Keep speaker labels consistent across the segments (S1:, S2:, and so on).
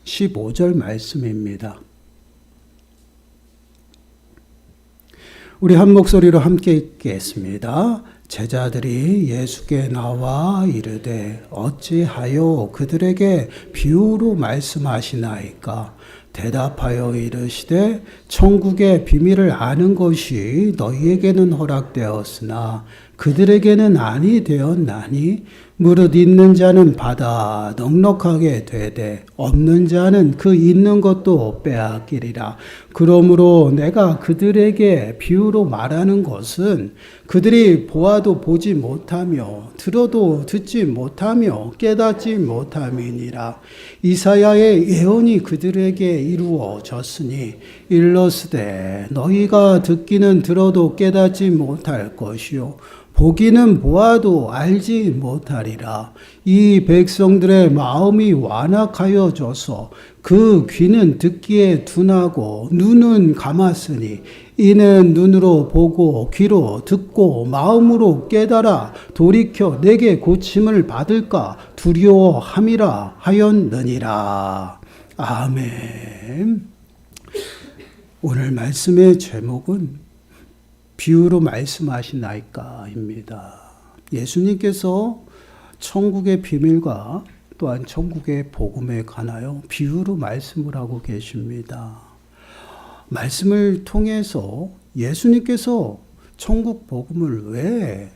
S1: 15절 말씀입니다. 우리 한 목소리로 함께 읽겠습니다. 제자들이 예수께 나와 이르되 어찌하여 그들에게 비유로 말씀하시나이까? 대답하여 이르시되 천국의 비밀을 아는 것이 너희에게는 허락되었으나 그들에게는 아니 되었나니 무릇 있는 자는 받아 넉넉하게 되되 없는 자는 그 있는 것도 빼앗기리라. 그러므로 내가 그들에게 비유로 말하는 것은 그들이 보아도 보지 못하며 들어도 듣지 못하며 깨닫지 못함이니라. 이사야의 예언이 그들에게 이루어졌으니 일러스되 너희가 듣기는 들어도 깨닫지 못할 것이요 보기는 보아도 알지 못하리라. 이 백성들의 마음이 완악하여져서 그 귀는 듣기에 둔하고 눈은 감았으니 이는 눈으로 보고 귀로 듣고 마음으로 깨달아 돌이켜 내게 고침을 받을까 두려워함이라 하였느니라. 아멘. 오늘 말씀의 제목은 비유로 말씀하시나이까입니다. 예수님께서 천국의 비밀과 또한 천국의 복음에 관하여 비유로 말씀을 하고 계십니다. 말씀을 통해서 예수님께서 천국 복음을 왜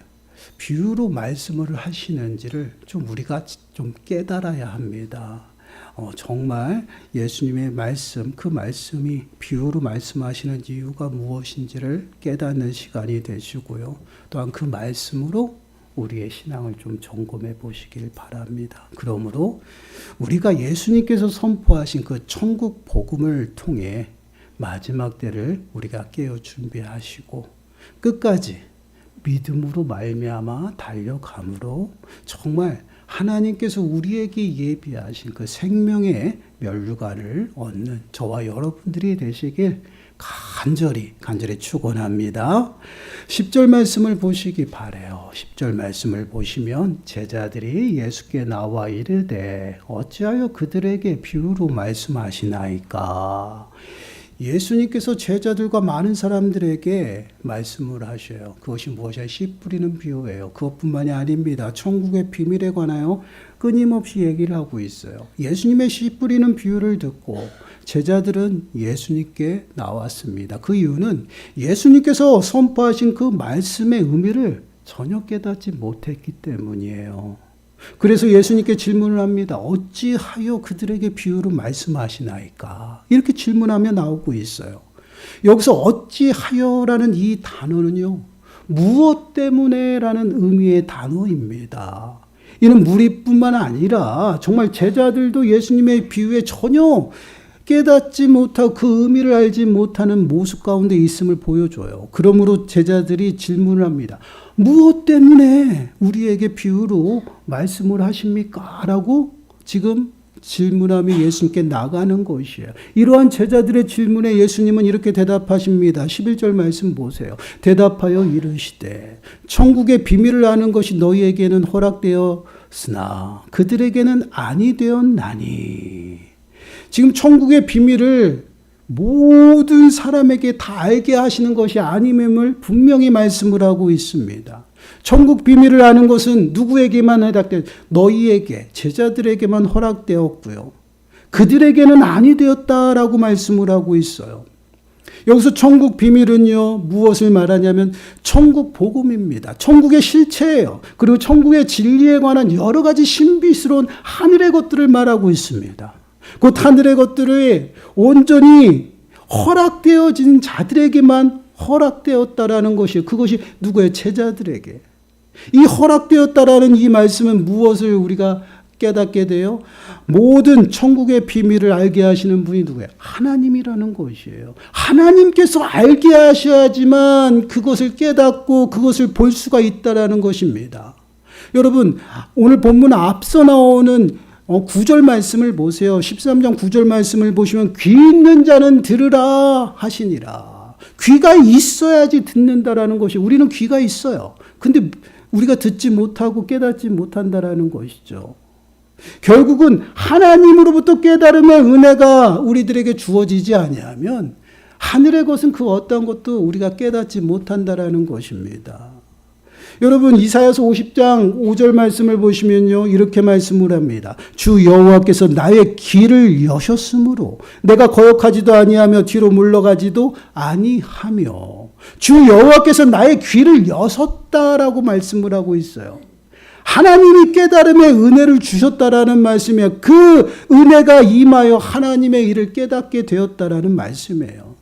S1: 비유로 말씀을 하시는지를 우리가 좀 깨달아야 합니다. 정말 예수님의 말씀, 그 말씀이 비유로 말씀하시는 이유가 무엇인지를 깨닫는 시간이 되시고요. 또한 그 말씀으로 우리의 신앙을 좀 점검해 보시길 바랍니다. 그러므로 우리가 예수님께서 선포하신 그 천국 복음을 통해 마지막 때를 우리가 깨어 준비하시고 끝까지 믿음으로 말미암아 달려감으로 정말 하나님께서 우리에게 예비하신 그 생명의 면류관을 얻는 저와 여러분들이 되시길 간절히 축원합니다. 10절 말씀을 보시기 바라요. 10절 말씀을 보시면 제자들이 예수께 나와 이르되 어찌하여 그들에게 비유로 말씀하시나이까? 예수님께서 제자들과 많은 사람들에게 말씀을 하셔요. 그것이 무엇이냐? 씨 뿌리는 비유예요. 그것뿐만이 아닙니다. 천국의 비밀에 관하여 끊임없이 얘기를 하고 있어요. 예수님의 씨 뿌리는 비유를 듣고 제자들은 예수님께 나왔습니다. 그 이유는 예수님께서 선포하신 그 말씀의 의미를 전혀 깨닫지 못했기 때문이에요. 그래서 예수님께 질문을 합니다. 어찌하여 그들에게 비유로 말씀하시나이까? 이렇게 질문하며 나오고 있어요. 여기서 어찌하여라는 이 단어는요, 무엇 때문에라는 의미의 단어입니다. 이는 무리뿐만 아니라 정말 제자들도 예수님의 비유에 전혀 깨닫지 못하고 그 의미를 알지 못하는 모습 가운데 있음을 보여줘요. 그러므로 제자들이 질문을 합니다. 무엇 때문에 우리에게 비유로 말씀을 하십니까? 라고 지금 질문하며 예수님께 나가는 것이에요. 이러한 제자들의 질문에 예수님은 이렇게 대답하십니다. 11절 말씀 보세요. 대답하여 이르시되 천국의 비밀을 아는 것이 너희에게는 허락되었으나 그들에게는 아니 되었나니. 지금 천국의 비밀을 모든 사람에게 다 알게 하시는 것이 아님임을 분명히 말씀을 하고 있습니다. 천국 비밀을 아는 것은 누구에게만 허락되었? 너희에게, 제자들에게만 허락되었고요. 그들에게는 아니 되었다라고 말씀을 하고 있어요. 여기서 천국 비밀은요, 무엇을 말하냐면 천국 복음입니다. 천국의 실체예요. 그리고 천국의 진리에 관한 여러 가지 신비스러운 하늘의 것들을 말하고 있습니다. 곧 하늘의 것들을 온전히 허락되어진 자들에게만 허락되었다라는 것이에요. 그것이 누구의? 제자들에게. 이 허락되었다라는 이 말씀은 무엇을 우리가 깨닫게 돼요? 모든 천국의 비밀을 알게 하시는 분이 누구예요? 하나님이라는 것이에요. 하나님께서 알게 하셔야지만 그것을 깨닫고 그것을 볼 수가 있다라는 것입니다. 여러분, 오늘 본문 앞서 나오는 9절 말씀을 보세요. 13장 9절 말씀을 보시면 귀 있는 자는 들으라 하시니라. 귀가 있어야지 듣는다라는 것이, 우리는 귀가 있어요. 근데 우리가 듣지 못하고 깨닫지 못한다라는 것이죠. 결국은 하나님으로부터 깨달음의 은혜가 우리들에게 주어지지 아니하면 하늘의 것은 그 어떤 것도 우리가 깨닫지 못한다라는 것입니다. 여러분 이사야서 50장 5절 말씀을 보시면요. 이렇게 말씀을 합니다. 주 여호와께서 나의 길을 여셨으므로 내가 거역하지도 아니하며 뒤로 물러가지도 아니하며 주 여호와께서 나의 귀를 여셨다라고 말씀을 하고 있어요. 하나님이 깨달음의 은혜를 주셨다라는 말씀이에요. 그 은혜가 임하여 하나님의 일을 깨닫게 되었다라는 말씀이에요.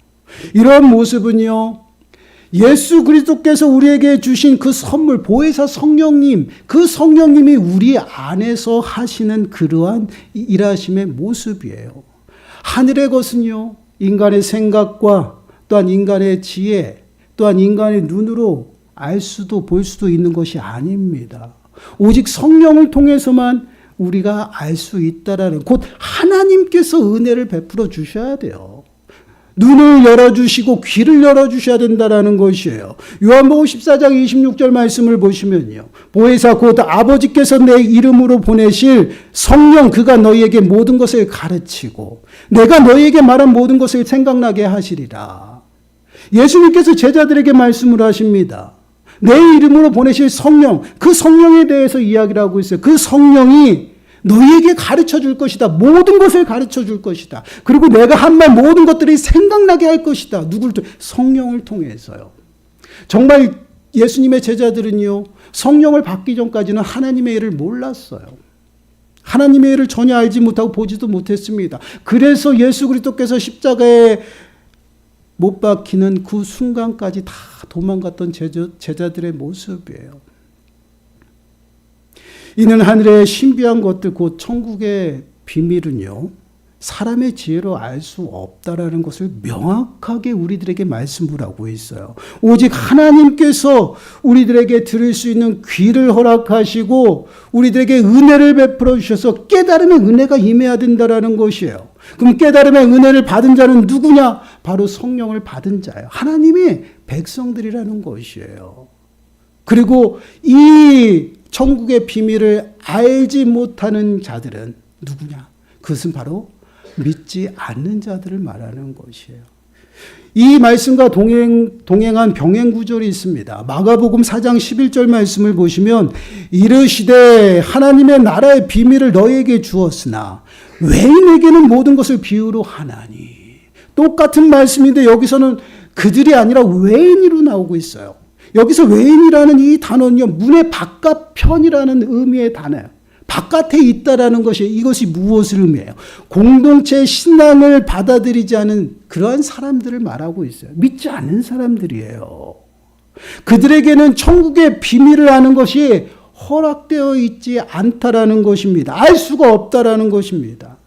S1: 이런 모습은요. 예수 그리스도께서 우리에게 주신 그 선물 보혜사 성령님, 그 성령님이 우리 안에서 하시는 그러한 일하심의 모습이에요. 하늘의 것은요. 인간의 생각과 또한 인간의 지혜, 또한 인간의 눈으로 알 수도 볼 수도 있는 것이 아닙니다. 오직 성령을 통해서만 우리가 알 수 있다라는, 곧 하나님께서 은혜를 베풀어 주셔야 돼요. 눈을 열어주시고 귀를 열어주셔야 된다라는 것이에요. 요한복음 14장 26절 말씀을 보시면요. 보혜사 곧 아버지께서 내 이름으로 보내실 성령, 그가 너희에게 모든 것을 가르치고 내가 너희에게 말한 모든 것을 생각나게 하시리라. 예수님께서 제자들에게 말씀을 하십니다. 내 이름으로 보내실 성령, 그 성령에 대해서 이야기를 하고 있어요. 그 성령이 너희에게 가르쳐 줄 것이다. 모든 것을 가르쳐 줄 것이다. 그리고 내가 한 말 모든 것들이 생각나게 할 것이다. 누구를 통해? 성령을 통해서요. 정말 예수님의 제자들은요. 성령을 받기 전까지는 하나님의 일을 몰랐어요. 하나님의 일을 전혀 알지 못하고 보지도 못했습니다. 그래서 예수 그리스도께서 십자가에 못 박히는 그 순간까지 다 도망갔던 제자들의 모습이에요. 이는 하늘의 신비한 것들 곧 천국의 비밀은요. 사람의 지혜로 알 수 없다라는 것을 명확하게 우리들에게 말씀을 하고 있어요. 오직 하나님께서 우리들에게 들을 수 있는 귀를 허락하시고 우리들에게 은혜를 베풀어 주셔서 깨달음의 은혜가 임해야 된다라는 것이에요. 그럼 깨달음의 은혜를 받은 자는 누구냐? 바로 성령을 받은 자예요. 하나님의 백성들이라는 것이에요. 그리고 이 천국의 비밀을 알지 못하는 자들은 누구냐? 그것은 바로 믿지 않는 자들을 말하는 것이에요. 이 말씀과 동행한 병행 구절이 있습니다. 마가복음 4장 11절 말씀을 보시면 이르시되 하나님의 나라의 비밀을 너희에게 주었으나 외인에게는 모든 것을 비유로 하나니. 똑같은 말씀인데 여기서는 그들이 아니라 외인으로 나오고 있어요. 여기서 외인이라는 이 단어는요, 문의 바깥편이라는 의미의 단어예요. 바깥에 있다라는 것이, 이것이 무엇을 의미해요? 공동체의 신앙을 받아들이지 않은 그러한 사람들을 말하고 있어요. 믿지 않는 사람들이에요. 그들에게는 천국의 비밀을 아는 것이 허락되어 있지 않다라는 것입니다. 알 수가 없다라는 것입니다.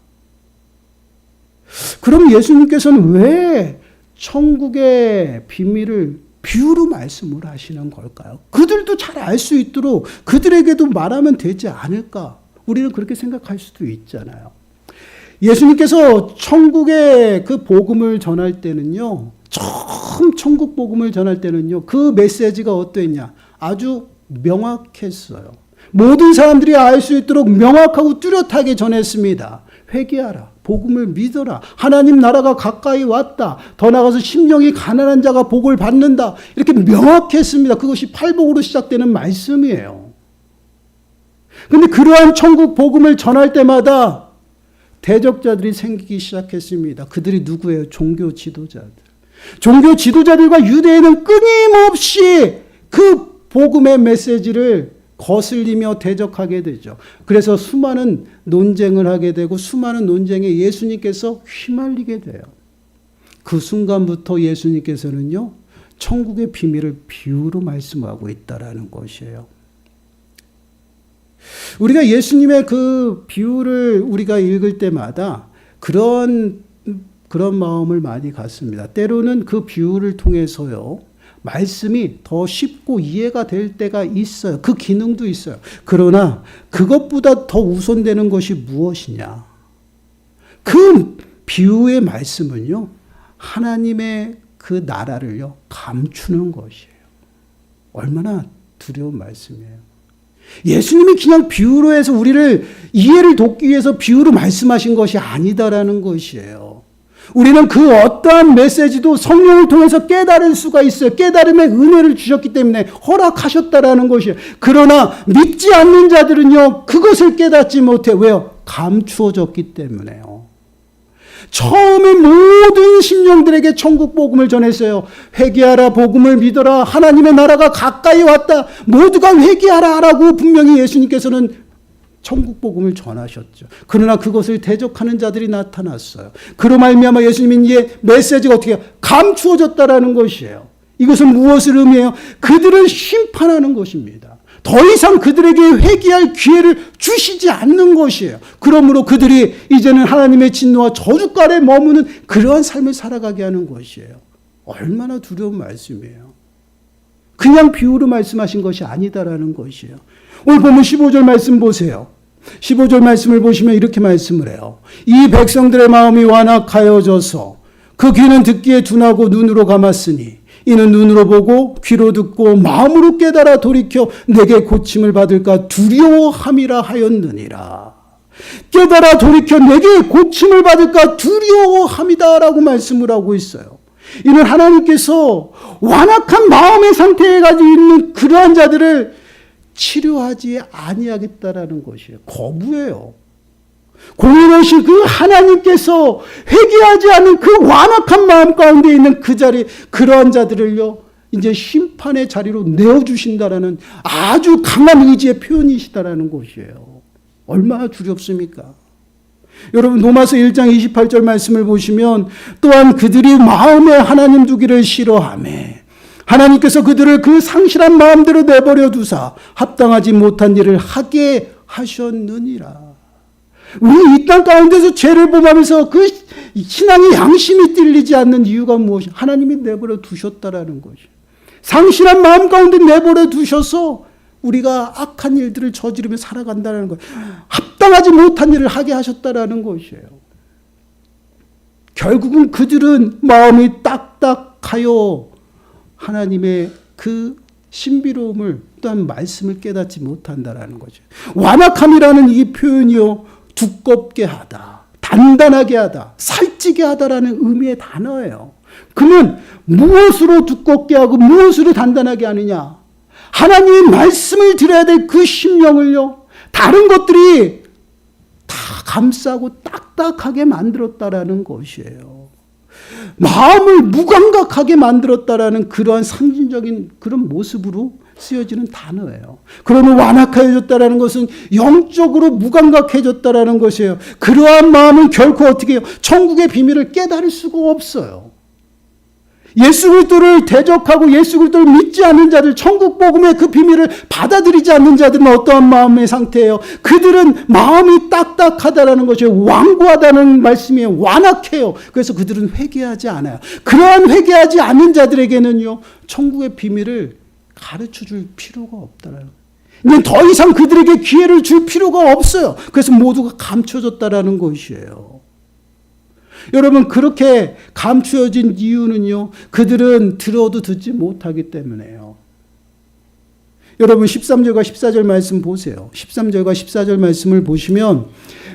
S1: 그럼 예수님께서는 왜 천국의 비밀을 비유로 말씀을 하시는 걸까요? 그들도 잘 알 수 있도록 그들에게도 말하면 되지 않을까? 우리는 그렇게 생각할 수도 있잖아요. 예수님께서 천국의 그 복음을 전할 때는요, 처음 천국 복음을 전할 때는요, 그 메시지가 어떠했냐? 아주 명확했어요. 모든 사람들이 알 수 있도록 명확하고 뚜렷하게 전했습니다. 회개하라. 복음을 믿어라. 하나님 나라가 가까이 왔다. 더 나아가서 심령이 가난한 자가 복을 받는다. 이렇게 명확했습니다. 그것이 팔복으로 시작되는 말씀이에요. 그런데 그러한 천국 복음을 전할 때마다 대적자들이 생기기 시작했습니다. 그들이 누구예요? 종교 지도자들. 종교 지도자들과 유대인은 끊임없이 그 복음의 메시지를 거슬리며 대적하게 되죠. 그래서 수많은 논쟁을 하게 되고 수많은 논쟁에 예수님께서 휘말리게 돼요. 그 순간부터 예수님께서는요, 천국의 비밀을 비유로 말씀하고 있다라는 것이에요. 우리가 예수님의 그 비유를 우리가 읽을 때마다 그런 마음을 많이 갖습니다. 때로는 그 비유를 통해서요, 말씀이 더 쉽고 이해가 될 때가 있어요. 그 기능도 있어요. 그러나 그것보다 더 우선되는 것이 무엇이냐? 그 비유의 말씀은요, 하나님의 그 나라를요, 감추는 것이에요. 얼마나 두려운 말씀이에요. 예수님이 그냥 비유로 해서 우리를 이해를 돕기 위해서 비유로 말씀하신 것이 아니다라는 것이에요. 우리는 그 어떠한 메시지도 성령을 통해서 깨달을 수가 있어요. 깨달음의 은혜를 주셨기 때문에 허락하셨다라는 것이에요. 그러나 믿지 않는 자들은요, 그것을 깨닫지 못해. 왜요? 감추어졌기 때문에요. 처음에 모든 심령들에게 천국 복음을 전했어요. 회개하라, 복음을 믿어라, 하나님의 나라가 가까이 왔다, 모두가 회개하라 라고 분명히 예수님께서는 천국 복음을 전하셨죠. 그러나 그것을 대적하는 자들이 나타났어요. 그로 말미암아 예수님이 이제 메시지가 어떻게 감추어졌다라는 것이에요. 이것은 무엇을 의미해요? 그들을 심판하는 것입니다. 더 이상 그들에게 회개할 기회를 주시지 않는 것이에요. 그러므로 그들이 이제는 하나님의 진노와 저주가에 머무는 그러한 삶을 살아가게 하는 것이에요. 얼마나 두려운 말씀이에요. 그냥 비유로 말씀하신 것이 아니다라는 것이에요. 오늘 보면 15절 말씀 보세요. 15절 말씀을 보시면 이렇게 말씀을 해요. 이 백성들의 마음이 완악하여져서 그 귀는 듣기에 둔하고 눈으로 감았으니 이는 눈으로 보고 귀로 듣고 마음으로 깨달아 돌이켜 내게 고침을 받을까 두려워함이라 하였느니라. 깨달아 돌이켜 내게 고침을 받을까 두려워함이다 라고 말씀을 하고 있어요. 이는 하나님께서 완악한 마음의 상태에 가지고 있는 그러한 자들을 치료하지 아니하겠다라는 것이에요. 거부해요. 공의로우신 그 하나님께서 회개하지 않은 그 완악한 마음 가운데 있는 그 자리, 그러한 자들을요, 이제 심판의 자리로 내어주신다라는 아주 강한 의지의 표현이시다라는 것이에요. 얼마나 두렵습니까? 여러분, 로마서 1장 28절 말씀을 보시면 또한 그들이 마음에 하나님 두기를 싫어하며 하나님께서 그들을 그 상실한 마음대로 내버려 두사 합당하지 못한 일을 하게 하셨느니라. 우리 이 땅 가운데서 죄를 범하면서 그 신앙의 양심이 찔리지 않는 이유가 무엇이냐? 하나님이 내버려 두셨다라는 것이에요. 상실한 마음 가운데 내버려 두셔서 우리가 악한 일들을 저지르며 살아간다는 거예요. 합당하지 못한 일을 하게 하셨다라는 것이에요. 결국은 그들은 마음이 딱딱하여 하나님의 그 신비로움을 또한 말씀을 깨닫지 못한다라는 거죠. 완악함이라는 이 표현이요, 두껍게 하다, 단단하게 하다, 살찌게 하다라는 의미의 단어예요. 그러면 무엇으로 두껍게 하고 무엇으로 단단하게 하느냐? 하나님의 말씀을 들어야 될 그 심령을요, 다른 것들이 다 감싸고 딱딱하게 만들었다라는 것이에요. 마음을 무감각하게 만들었다라는 그러한 상징적인 그런 모습으로 쓰여지는 단어예요. 그러면 완악해졌다라는 것은 영적으로 무감각해졌다라는 것이에요. 그러한 마음은 결코 어떻게 해요? 천국의 비밀을 깨달을 수가 없어요. 예수 그리스도를 대적하고 예수 그리스도를 믿지 않는 자들, 천국 복음의 그 비밀을 받아들이지 않는 자들은 어떠한 마음의 상태예요? 그들은 마음이 딱딱하다라는 것이에요. 완고하다는 말씀이에요. 완악해요. 그래서 그들은 회개하지 않아요. 그러한 회개하지 않는 자들에게는요, 천국의 비밀을 가르쳐 줄 필요가 없다라는 거예요. 이제 더 이상 그들에게 기회를 줄 필요가 없어요. 그래서 모두가 감춰졌다라는 것이에요. 여러분, 그렇게 감추어진 이유는요, 그들은 들어도 듣지 못하기 때문에요. 여러분, 13절과 14절 말씀 보세요. 13절과 14절 말씀을 보시면,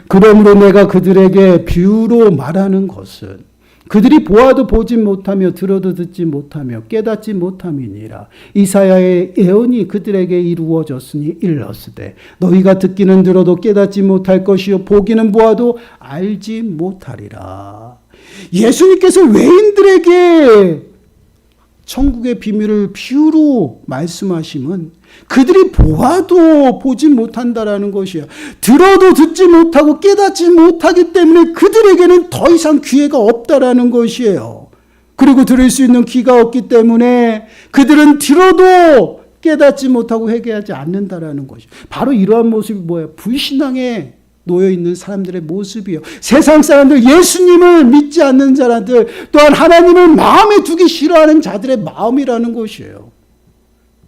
S1: 그러므로 내가 그들에게 비유로 말하는 것은 그들이 보아도 보지 못하며 들어도 듣지 못하며 깨닫지 못함이니라. 이사야의 예언이 그들에게 이루어졌으니 일렀으되 너희가 듣기는 들어도 깨닫지 못할 것이요 보기는 보아도 알지 못하리라. 예수님께서 외인들에게 천국의 비밀을 비유로 말씀하심은 그들이 보아도 보지 못한다라는 것이에요. 들어도 듣지 못하고 깨닫지 못하기 때문에 그들에게는 더 이상 기회가 없다라는 것이에요. 그리고 들을 수 있는 귀가 없기 때문에 그들은 들어도 깨닫지 못하고 회개하지 않는다라는 것이에요. 바로 이러한 모습이 뭐예요? 불신앙에 놓여있는 사람들의 모습이에요. 세상 사람들, 예수님을 믿지 않는 사람들, 또한 하나님을 마음에 두기 싫어하는 자들의 마음이라는 것이에요.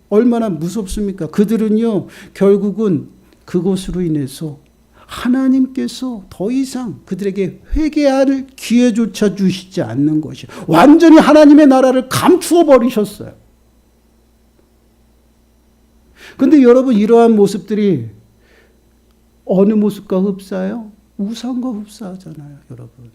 S1: 얼마나 무섭습니까? 그들은요, 결국은 그것으로 인해서 하나님께서 더 이상 그들에게 회개할 기회조차 주시지 않는 것이에요. 완전히 하나님의 나라를 감추어 버리셨어요. 근데 여러분 이러한 모습들이 어느 모습과 흡사해요? 우상과 흡사하잖아요, 여러분.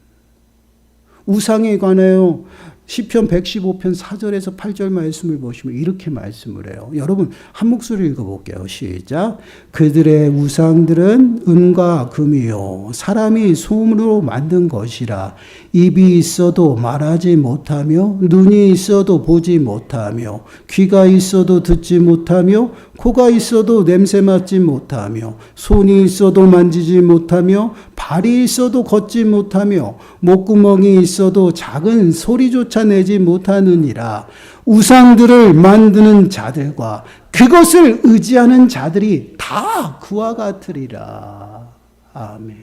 S1: 우상에 관하여 시편 115편 4절에서 8절 말씀을 보시면 이렇게 말씀을 해요. 여러분 한 목소리 읽어볼게요. 시작. 그들의 우상들은 은과 금이요 사람이 손으로 만든 것이라. 입이 있어도 말하지 못하며 눈이 있어도 보지 못하며 귀가 있어도 듣지 못하며 코가 있어도 냄새 맡지 못하며 손이 있어도 만지지 못하며 발이 있어도 걷지 못하며 목구멍이 있어도 작은 소리조차 내지 못하느니라. 우상들을 만드는 자들과 그것을 의지하는 자들이 다 그와 같으리라. 아멘.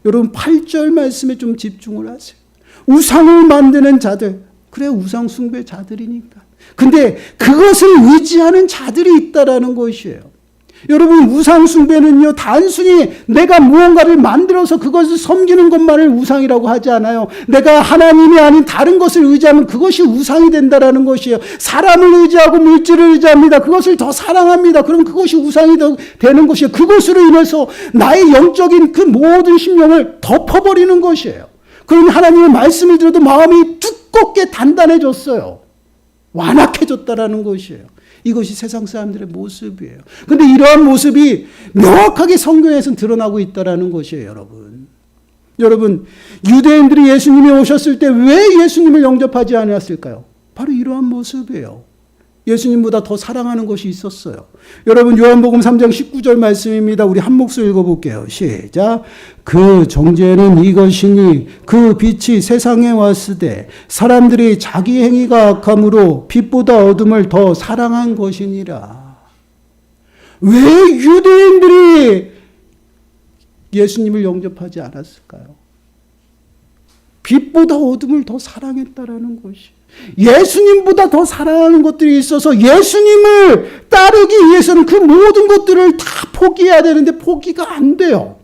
S1: 여러분 8절 말씀에 좀 집중을 하세요. 우상을 만드는 자들, 그래 우상 숭배자들이니까. 근데 그것을 의지하는 자들이 있다라는 것이에요. 여러분 우상 숭배는요 단순히 내가 무언가를 만들어서 그것을 섬기는 것만을 우상이라고 하지 않아요. 내가 하나님이 아닌 다른 것을 의지하면 그것이 우상이 된다라는 것이에요. 사람을 의지하고 물질을 의지합니다. 그것을 더 사랑합니다. 그럼 그것이 우상이 되는 것이에요. 그것으로 인해서 나의 영적인 그 모든 심령을 덮어버리는 것이에요. 그러니 하나님의 말씀을 들어도 마음이 두껍게 단단해졌어요. 완악해졌다라는 것이에요. 이것이 세상 사람들의 모습이에요. 그런데 이러한 모습이 명확하게 성경에서 드러나고 있다는 것이에요, 여러분. 여러분, 유대인들이 예수님이 오셨을 때 왜 예수님을 영접하지 않았을까요? 바로 이러한 모습이에요. 예수님보다 더 사랑하는 것이 있었어요. 여러분 요한복음 3장 19절 말씀입니다. 우리 한 목소리 읽어볼게요. 시작. 그 정죄는 이것이니 그 빛이 세상에 왔으되 사람들이 자기 행위가 악함으로 빛보다 어둠을 더 사랑한 것이니라. 왜 유대인들이 예수님을 영접하지 않았을까요? 빛보다 어둠을 더 사랑했다라는 것이. 예수님보다 더 사랑하는 것들이 있어서 예수님을 따르기 위해서는 그 모든 것들을 다 포기해야 되는데 포기가 안 돼요.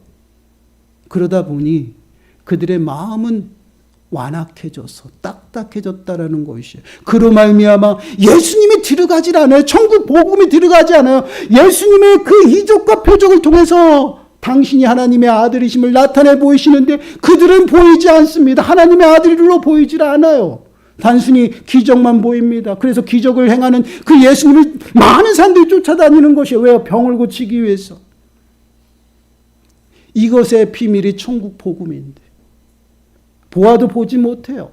S1: 그러다 보니 그들의 마음은 완악해져서 딱딱해졌다라는 것이에요. 그로 말미암아 예수님이 들어가질 않아요. 천국 복음이 들어가지 않아요. 예수님의 그 이적과 표적을 통해서 당신이 하나님의 아들이심을 나타내 보이시는데 그들은 보이지 않습니다. 하나님의 아들로 보이질 않아요. 단순히 기적만 보입니다. 그래서 기적을 행하는 그 예수님을 많은 사람들이 쫓아다니는 것이에요. 왜요? 병을 고치기 위해서. 이것의 비밀이 천국 복음인데 보아도 보지 못해요.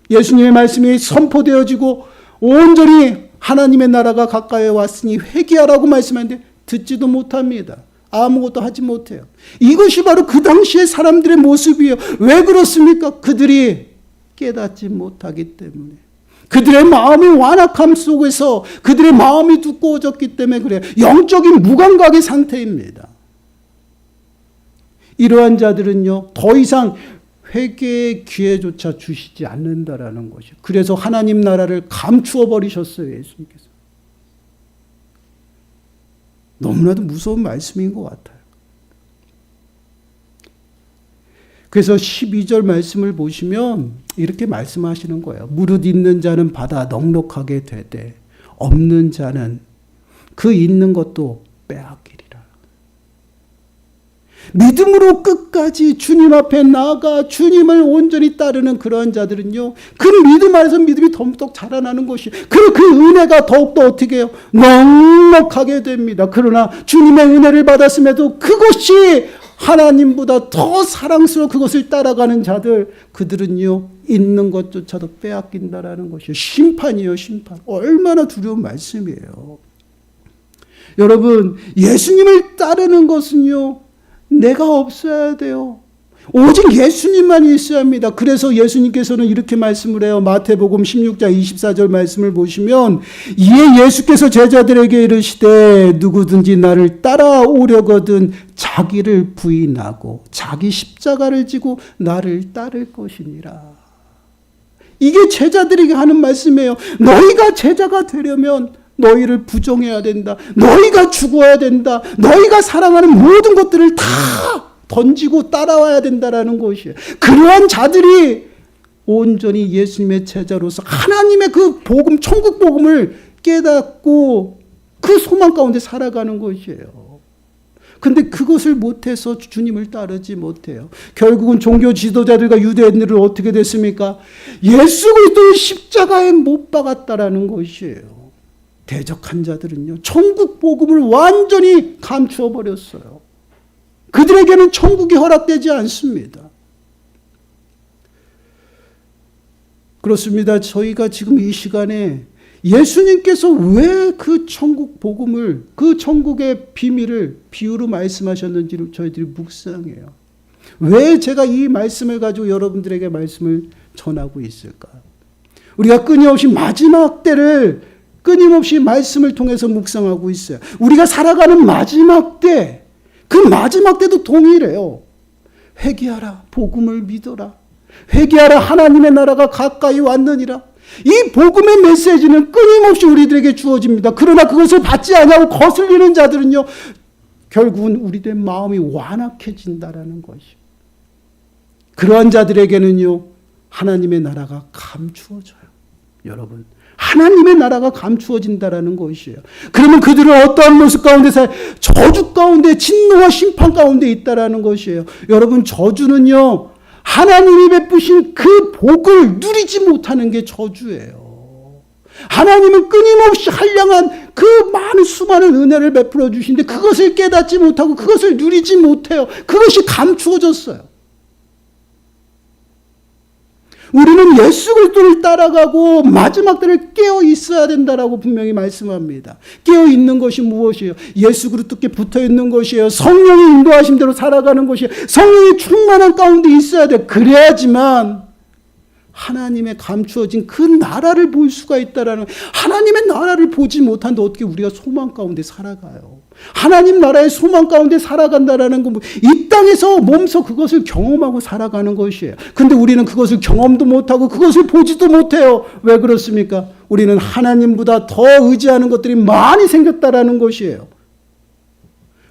S1: 예수님의 말씀이 선포되어지고 온전히 하나님의 나라가 가까이 왔으니 회개하라고 말씀하는데 듣지도 못합니다. 아무것도 하지 못해요. 이것이 바로 그 당시의 사람들의 모습이에요. 왜 그렇습니까? 그들이 깨닫지 못하기 때문에. 그들의 마음이 완악함 속에서 그들의 마음이 두꺼워졌기 때문에 그래요. 영적인 무감각의 상태입니다. 이러한 자들은요, 더 이상 회개의 기회조차 주시지 않는다라는 것이에요. 그래서 하나님 나라를 감추어 버리셨어요, 예수님께서. 너무나도 무서운 말씀인 것 같아요. 그래서 12절 말씀을 보시면 이렇게 말씀하시는 거예요. 무릇 있는 자는 받아 넉넉하게 되되 없는 자는 그 있는 것도 빼앗기리라. 믿음으로 끝까지 주님 앞에 나아가 주님을 온전히 따르는 그러한 자들은요, 그 믿음 안에서 믿음이 더욱 자라나는 것이, 그 은혜가 더욱더 어떻게 해요? 넉넉하게 됩니다. 그러나 주님의 은혜를 받았음에도 그것이 하나님보다 더 사랑스러워 그것을 따라가는 자들, 그들은요 있는 것조차도 빼앗긴다라는 것이에요. 심판이에요, 심판. 얼마나 두려운 말씀이에요. 여러분, 예수님을 따르는 것은요 내가 없어야 돼요. 오직 예수님만 있어야 합니다. 그래서 예수님께서는 이렇게 말씀을 해요. 마태복음 16장 24절 말씀을 보시면 이에 예수께서 제자들에게 이르시되 누구든지 나를 따라오려거든 자기를 부인하고 자기 십자가를 지고 나를 따를 것이니라. 이게 제자들에게 하는 말씀이에요. 너희가 제자가 되려면 너희를 부정해야 된다. 너희가 죽어야 된다. 너희가 사랑하는 모든 것들을 다 던지고 따라와야 된다라는 것이에요. 그러한 자들이 온전히 예수님의 제자로서 하나님의 그 복음, 천국 복음을 깨닫고 그 소망 가운데 살아가는 것이에요. 근데 그것을 못해서 주님을 따르지 못해요. 결국은 종교 지도자들과 유대인들은 어떻게 됐습니까? 예수 그리스도를 십자가에 못 박았다라는 것이에요. 대적한 자들은요, 천국 복음을 완전히 감추어 버렸어요. 그들에게는 천국이 허락되지 않습니다. 그렇습니다. 저희가 지금 이 시간에 예수님께서 왜 그 천국 복음을, 그 천국의 비밀을 비유로 말씀하셨는지를 저희들이 묵상해요. 왜 제가 이 말씀을 가지고 여러분들에게 말씀을 전하고 있을까? 우리가 끊임없이 마지막 때를 끊임없이 말씀을 통해서 묵상하고 있어요. 우리가 살아가는 마지막 때, 그 마지막 때도 동일해요. 회개하라, 복음을 믿어라. 회개하라, 하나님의 나라가 가까이 왔느니라. 이 복음의 메시지는 끊임없이 우리들에게 주어집니다. 그러나 그것을 받지 않고 거슬리는 자들은요, 결국은 우리들의 마음이 완악해진다라는 것이. 그러한 자들에게는요, 하나님의 나라가 감추어져요. 여러분, 하나님의 나라가 감추어진다라는 것이에요. 그러면 그들은 어떠한 모습 가운데 저주 가운데, 진노와 심판 가운데 있다라는 것이에요. 여러분, 저주는요, 하나님이 베푸신 그 복을 누리지 못하는 게 저주예요. 하나님은 끊임없이 한량한 그 많은 수많은 은혜를 베풀어 주시는데 그것을 깨닫지 못하고 그것을 누리지 못해요. 그것이 감추어졌어요. 우리는 예수 그리스도를 따라가고 마지막 때를 깨어 있어야 된다라고 분명히 말씀합니다. 깨어 있는 것이 무엇이에요? 예수 그리스도께 붙어 있는 것이에요. 성령의 인도하신 대로 살아가는 것이에요. 성령의 충만한 가운데 있어야 돼요. 그래야지만 하나님의 감추어진 그 나라를 볼 수가 있다라는, 하나님의 나라를 보지 못하는데 어떻게 우리가 소망 가운데 살아가요? 하나님 나라의 소망 가운데 살아간다라는 건 이 땅에서 몸소 그것을 경험하고 살아가는 것이에요. 근데 우리는 그것을 경험도 못하고 그것을 보지도 못해요. 왜 그렇습니까? 우리는 하나님보다 더 의지하는 것들이 많이 생겼다라는 것이에요.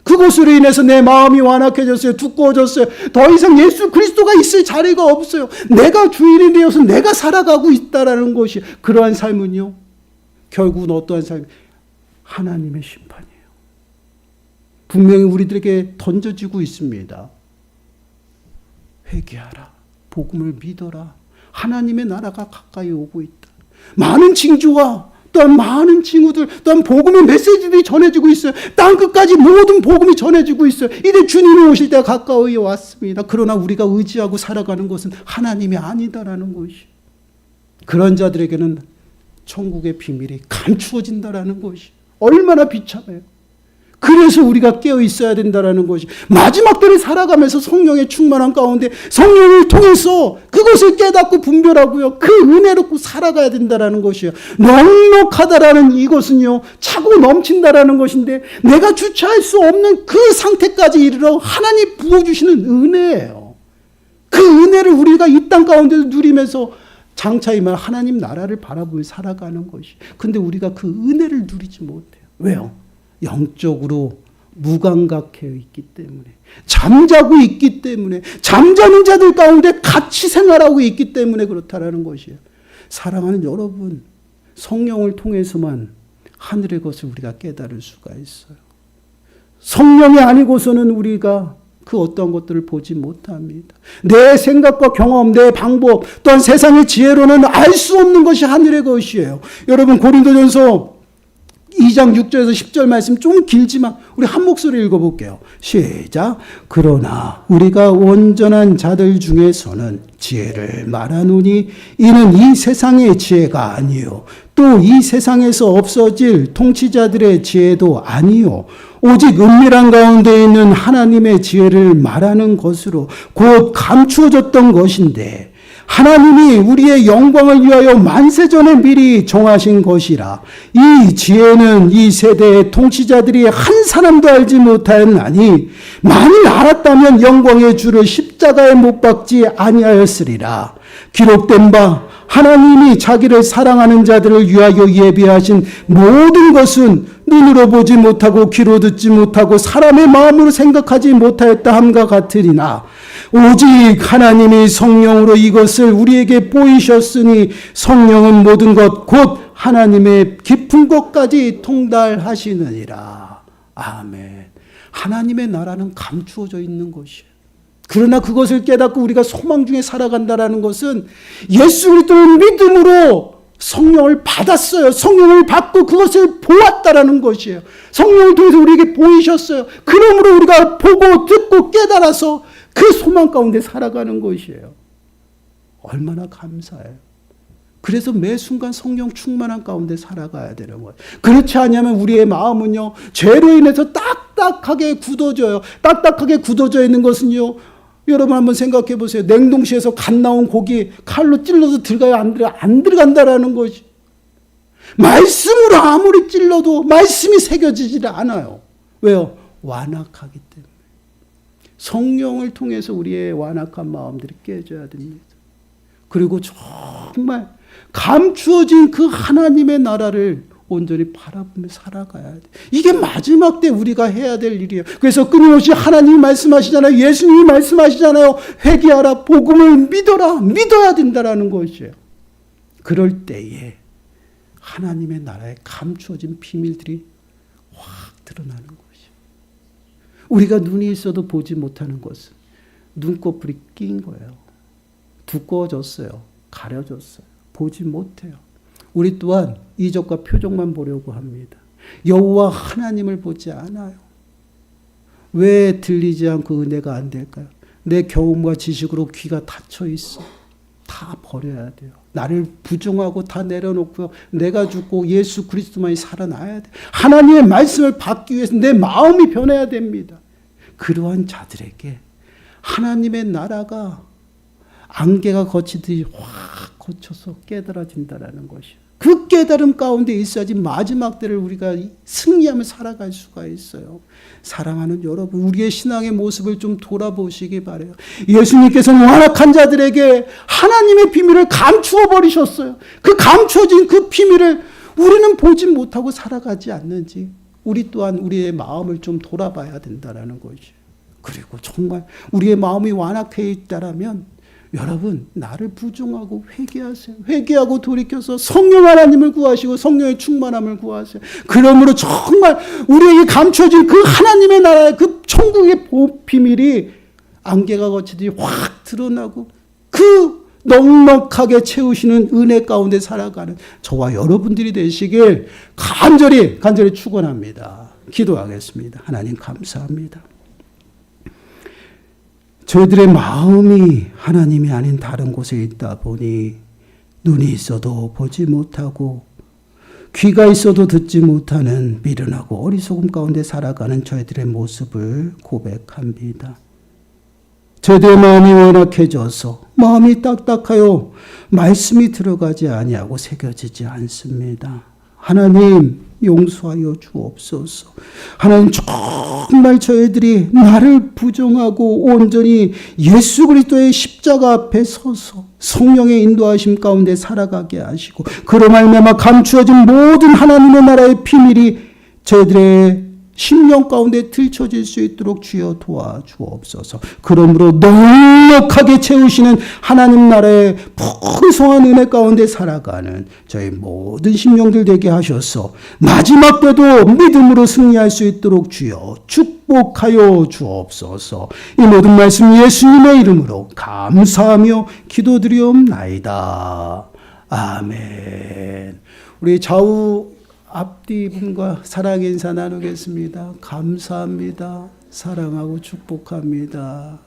S1: 그것으로 인해서 내 마음이 완악해졌어요. 두꺼워졌어요. 더 이상 예수 그리스도가 있을 자리가 없어요. 내가 주인이 되어서 내가 살아가고 있다라는 것이, 그러한 삶은요, 결국은 어떠한 삶? 하나님의 심판이에요. 분명히 우리들에게 던져지고 있습니다. 회개하라, 복음을 믿어라, 하나님의 나라가 가까이 오고 있다. 많은 징조와 또한 많은 징후들, 또한 복음의 메시지들이 전해지고 있어요. 땅 끝까지 모든 복음이 전해지고 있어요. 이제 주님이 오실 때가 가까이 왔습니다. 그러나 우리가 의지하고 살아가는 것은 하나님이 아니다라는 것이. 그런 자들에게는 천국의 비밀이 감추어진다라는 것이 얼마나 비참해요. 그래서 우리가 깨어 있어야 된다라는 것이, 마지막 때를 살아가면서 성령의 충만한 가운데 성령을 통해서 그것을 깨닫고 분별하고요, 그 은혜로 살아가야 된다라는 것이에요. 넉넉하다라는 이것은요, 차고 넘친다라는 것인데 내가 주체할 수 없는 그 상태까지 이르러 하나님 부어주시는 은혜예요. 그 은혜를 우리가 이 땅 가운데서 누리면서 장차 임할 하나님 나라를 바라보며 살아가는 것이. 근데 우리가 그 은혜를 누리지 못해요. 왜요? 영적으로 무감각해 있기 때문에, 잠자고 있기 때문에, 잠자는 자들 가운데 같이 생활하고 있기 때문에 그렇다라는 것이에요. 사랑하는 여러분, 성령을 통해서만 하늘의 것을 우리가 깨달을 수가 있어요. 성령이 아니고서는 우리가 그 어떤 것들을 보지 못합니다. 내 생각과 경험, 내 방법, 또한 세상의 지혜로는 알 수 없는 것이 하늘의 것이에요. 여러분, 고린도전서 2장 6절에서 10절 말씀 좀 길지만 우리 한 목소리 읽어볼게요. 시작. 그러나 우리가 온전한 자들 중에서는 지혜를 말하노니 이는 이 세상의 지혜가 아니요 또 이 세상에서 없어질 통치자들의 지혜도 아니요 오직 은밀한 가운데 있는 하나님의 지혜를 말하는 것으로 곧 감추어졌던 것인데 하나님이 우리의 영광을 위하여 만세전에 미리 정하신 것이라. 이 지혜는 이 세대의 통치자들이 한 사람도 알지 못하였나니 만일 알았다면 영광의 주를 십자가에 못 박지 아니하였으리라. 기록된 바 하나님이 자기를 사랑하는 자들을 위하여 예비하신 모든 것은 눈으로 보지 못하고 귀로 듣지 못하고 사람의 마음으로 생각하지 못하였다 함과 같으리나 오직 하나님이 성령으로 이것을 우리에게 보이셨으니 성령은 모든 것 곧 하나님의 깊은 곳까지 통달하시느니라. 아멘. 하나님의 나라는 감추어져 있는 것이에요. 그러나 그것을 깨닫고 우리가 소망 중에 살아간다는 것은 예수 그리스도를 믿음으로 성령을 받았어요. 성령을 받고 그것을 보았다라는 것이에요. 성령을 통해서 우리에게 보이셨어요. 그러므로 우리가 보고 듣고 깨달아서 그 소망 가운데 살아가는 것이에요. 얼마나 감사해요. 그래서 매 순간 성령 충만한 가운데 살아가야 되는 거예요. 그렇지 않으면 우리의 마음은요, 죄로 인해서 딱딱하게 굳어져요. 딱딱하게 굳어져 있는 것은요, 여러분 한번 생각해 보세요. 냉동실에서 갓 나온 고기 칼로 찔러서 들어가요? 안 들어간다라는 것이. 말씀으로 아무리 찔러도 말씀이 새겨지질 않아요. 왜요? 완악하기 때문에. 성령을 통해서 우리의 완악한 마음들이 깨져야 됩니다. 그리고 정말 감추어진 그 하나님의 나라를 온전히 바라보며 살아가야 돼. 이게 마지막 때 우리가 해야 될 일이에요. 그래서 끊임없이 하나님이 말씀하시잖아요. 예수님이 말씀하시잖아요. 회개하라, 복음을 믿어라, 믿어야 된다라는 것이에요. 그럴 때에 하나님의 나라에 감추어진 비밀들이 확 드러나는 것이에요. 우리가 눈이 있어도 보지 못하는 것은 눈꺼풀이 낀 거예요. 두꺼워졌어요. 가려졌어요. 보지 못해요. 우리 또한 이적과 표적만 보려고 합니다. 여호와 하나님을 보지 않아요. 왜 들리지 않고 은혜가 안 될까요? 내 경험과 지식으로 귀가 닫혀 있어. 다 버려야 돼요. 나를 부정하고 다 내려놓고요. 내가 죽고 예수 그리스도만이 살아나야 돼. 하나님의 말씀을 받기 위해서 내 마음이 변해야 됩니다. 그러한 자들에게 하나님의 나라가 안개가 거치듯이 확 거쳐서 깨달아진다라는 것이에요. 그 깨달음 가운데 있어야지 마지막 때를 우리가 승리하며 살아갈 수가 있어요. 사랑하는 여러분, 우리의 신앙의 모습을 좀 돌아보시기 바라요. 예수님께서는 완악한 자들에게 하나님의 비밀을 감추어 버리셨어요. 그 감추어진 그 비밀을 우리는 보지 못하고 살아가지 않는지 우리 또한 우리의 마음을 좀 돌아봐야 된다는 것이에요. 그리고 정말 우리의 마음이 완악해 있다라면 여러분, 나를 부정하고 회개하세요. 회개하고 돌이켜서 성령 하나님을 구하시고 성령의 충만함을 구하세요. 그러므로 정말 우리에게 감춰진 그 하나님의 나라의 그 천국의 비밀이 안개가 거치듯이 확 드러나고 그 넉넉하게 채우시는 은혜 가운데 살아가는 저와 여러분들이 되시길 간절히 축원합니다. 기도하겠습니다. 하나님 감사합니다. 저희들의 마음이 하나님이 아닌 다른 곳에 있다 보니 눈이 있어도 보지 못하고 귀가 있어도 듣지 못하는 미련하고 어리석음 가운데 살아가는 저희들의 모습을 고백합니다. 저희들의 마음이 완악해져서 마음이 딱딱하여 말씀이 들어가지 아니하고 새겨지지 않습니다. 하나님 용서하여 주옵소서. 하나님 정말 저희들이 나를 부정하고 온전히 예수 그리스도의 십자가 앞에 서서 성령의 인도하심 가운데 살아가게 하시고 그로 말미암아 감추어진 모든 하나님의 나라의 비밀이 저희들의 심령 가운데 들춰질 수 있도록 주여 도와주옵소서. 그러므로 넉넉하게 채우시는 하나님 나라의 풍성한 은혜 가운데 살아가는 저희 모든 심령들 되게 하셔서 마지막 때도 믿음으로 승리할 수 있도록 주여 축복하여 주옵소서. 이 모든 말씀 예수님의 이름으로 감사하며 기도드리옵나이다. 아멘. 우리 좌우 앞뒤 분과 사랑의 인사 나누겠습니다. 감사합니다. 사랑하고 축복합니다.